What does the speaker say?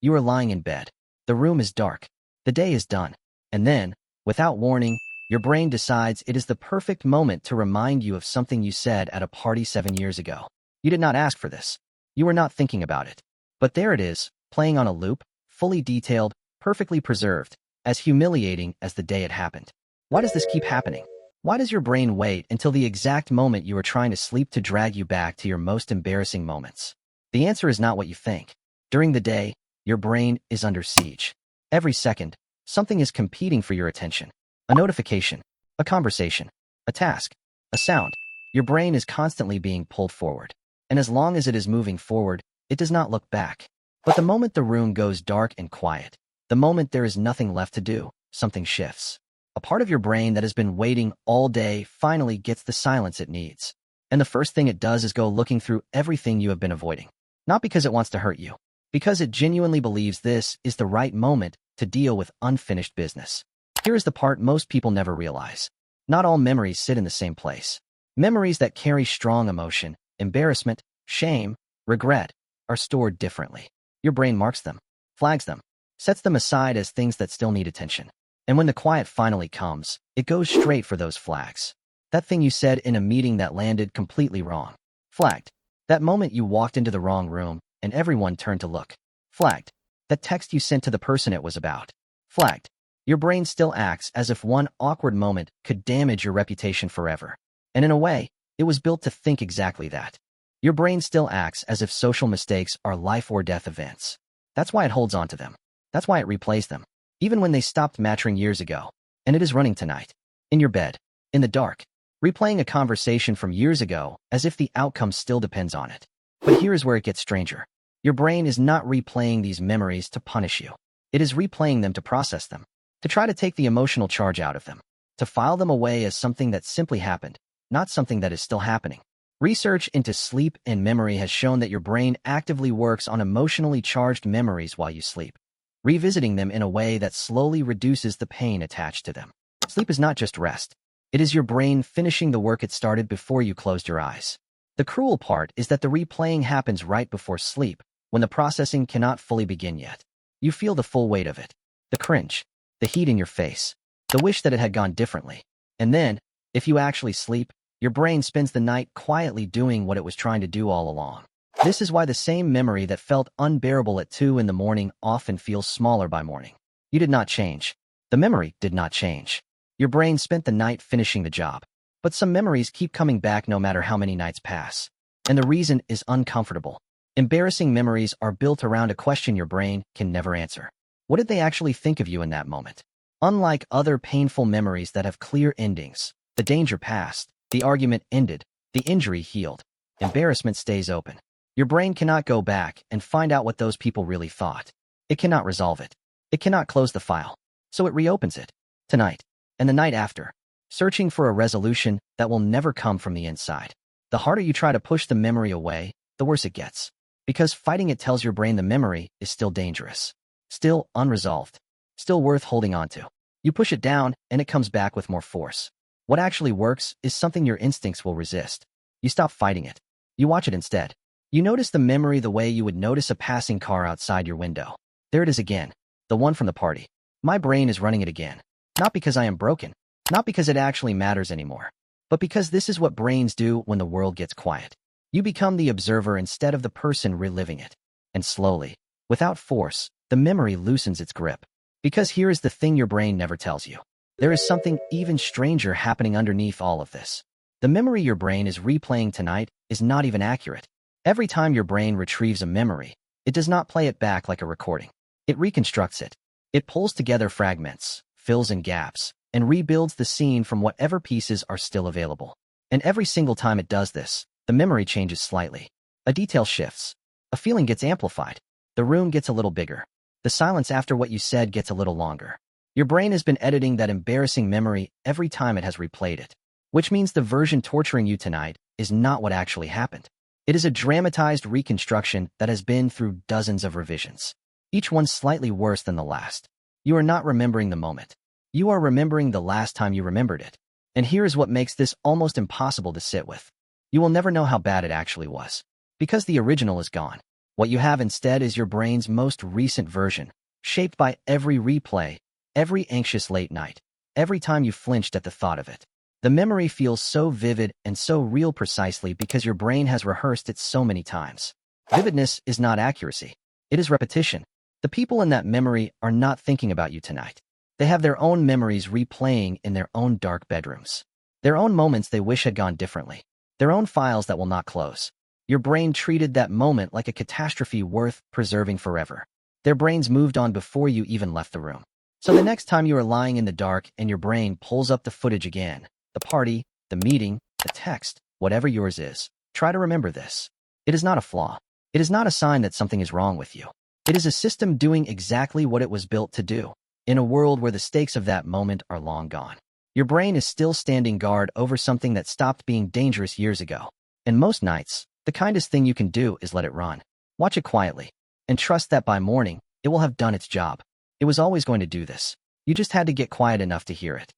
You are lying in bed. The room is dark. The day is done. And then, without warning, your brain decides it is the perfect moment to remind you of something you said at a party 7 years ago. You did not ask for this. You were not thinking about it. But there it is, playing on a loop, fully detailed, perfectly preserved, as humiliating as the day it happened. Why does this keep happening? Why does your brain wait until the exact moment you are trying to sleep to drag you back to your most embarrassing moments? The answer is not what you think. During the day, your brain is under siege. Every second, something is competing for your attention. A notification, a conversation, a task, a sound. Your brain is constantly being pulled forward. And as long as it is moving forward, it does not look back. But the moment the room goes dark and quiet, the moment there is nothing left to do, something shifts. A part of your brain that has been waiting all day finally gets the silence it needs. And the first thing it does is go looking through everything you have been avoiding. Not because it wants to hurt you, because it genuinely believes this is the right moment to deal with unfinished business. Here is the part most people never realize. Not all memories sit in the same place. Memories that carry strong emotion, embarrassment, shame, regret, are stored differently. Your brain marks them, flags them, sets them aside as things that still need attention. And when the quiet finally comes, it goes straight for those flags. That thing you said in a meeting that landed completely wrong. Flagged. That moment you walked into the wrong room and everyone turned to look. Flagged. That text you sent to the person it was about. Flagged. Your brain still acts as if one awkward moment could damage your reputation forever. And in a way, it was built to think exactly that. Your brain still acts as if social mistakes are life or death events. That's why it holds on to them. That's why it replays them, even when they stopped mattering years ago. And it is running tonight. In your bed. In the dark. Replaying a conversation from years ago as if the outcome still depends on it. But here is where it gets stranger. Your brain is not replaying these memories to punish you. It is replaying them to process them, to try to take the emotional charge out of them, to file them away as something that simply happened, not something that is still happening. Research into sleep and memory has shown that your brain actively works on emotionally charged memories while you sleep, revisiting them in a way that slowly reduces the pain attached to them. Sleep is not just rest. It is your brain finishing the work it started before you closed your eyes. The cruel part is that the replaying happens right before sleep, when the processing cannot fully begin yet. You feel the full weight of it. The cringe, the heat in your face, the wish that it had gone differently. And then, if you actually sleep, your brain spends the night quietly doing what it was trying to do all along. This is why the same memory that felt unbearable at 2 in the morning often feels smaller by morning. You did not change. The memory did not change. Your brain spent the night finishing the job. But some memories keep coming back no matter how many nights pass. And the reason is uncomfortable. Embarrassing memories are built around a question your brain can never answer. What did they actually think of you in that moment? Unlike other painful memories that have clear endings, the danger passed, the argument ended, the injury healed, embarrassment stays open. Your brain cannot go back and find out what those people really thought. It cannot resolve it. It cannot close the file. So it reopens it. Tonight. And the night after. Searching for a resolution that will never come from the inside. The harder you try to push the memory away, the worse it gets. Because fighting it tells your brain the memory is still dangerous. Still unresolved. Still worth holding on to. You push it down, and it comes back with more force. What actually works is something your instincts will resist. You stop fighting it. You watch it instead. You notice the memory the way you would notice a passing car outside your window. There it is again. The one from the party. My brain is running it again. Not because I am broken. Not because it actually matters anymore. But because this is what brains do when the world gets quiet. You become the observer instead of the person reliving it. And slowly, without force, the memory loosens its grip. Because here is the thing your brain never tells you. There is something even stranger happening underneath all of this. The memory your brain is replaying tonight is not even accurate. Every time your brain retrieves a memory, it does not play it back like a recording. It reconstructs it. It pulls together fragments, fills in gaps, and rebuilds the scene from whatever pieces are still available. And every single time it does this, the memory changes slightly. A detail shifts. A feeling gets amplified. The room gets a little bigger. The silence after what you said gets a little longer. Your brain has been editing that embarrassing memory every time it has replayed it. Which means the version torturing you tonight is not what actually happened. It is a dramatized reconstruction that has been through dozens of revisions. Each one slightly worse than the last. You are not remembering the moment. You are remembering the last time you remembered it. And here is what makes this almost impossible to sit with. You will never know how bad it actually was. Because the original is gone. What you have instead is your brain's most recent version, shaped by every replay, every anxious late night, every time you flinched at the thought of it. The memory feels so vivid and so real precisely because your brain has rehearsed it so many times. Vividness is not accuracy. It is repetition. The people in that memory are not thinking about you tonight. They have their own memories replaying in their own dark bedrooms. Their own moments they wish had gone differently. Their own files that will not close. Your brain treated that moment like a catastrophe worth preserving forever. Their brains moved on before you even left the room. So the next time you are lying in the dark and your brain pulls up the footage again, the party, the meeting, the text, whatever yours is, try to remember this. It is not a flaw. It is not a sign that something is wrong with you. It is a system doing exactly what it was built to do, in a world where the stakes of that moment are long gone. Your brain is still standing guard over something that stopped being dangerous years ago. And most nights, the kindest thing you can do is let it run. Watch it quietly, and trust that by morning, it will have done its job. It was always going to do this. You just had to get quiet enough to hear it.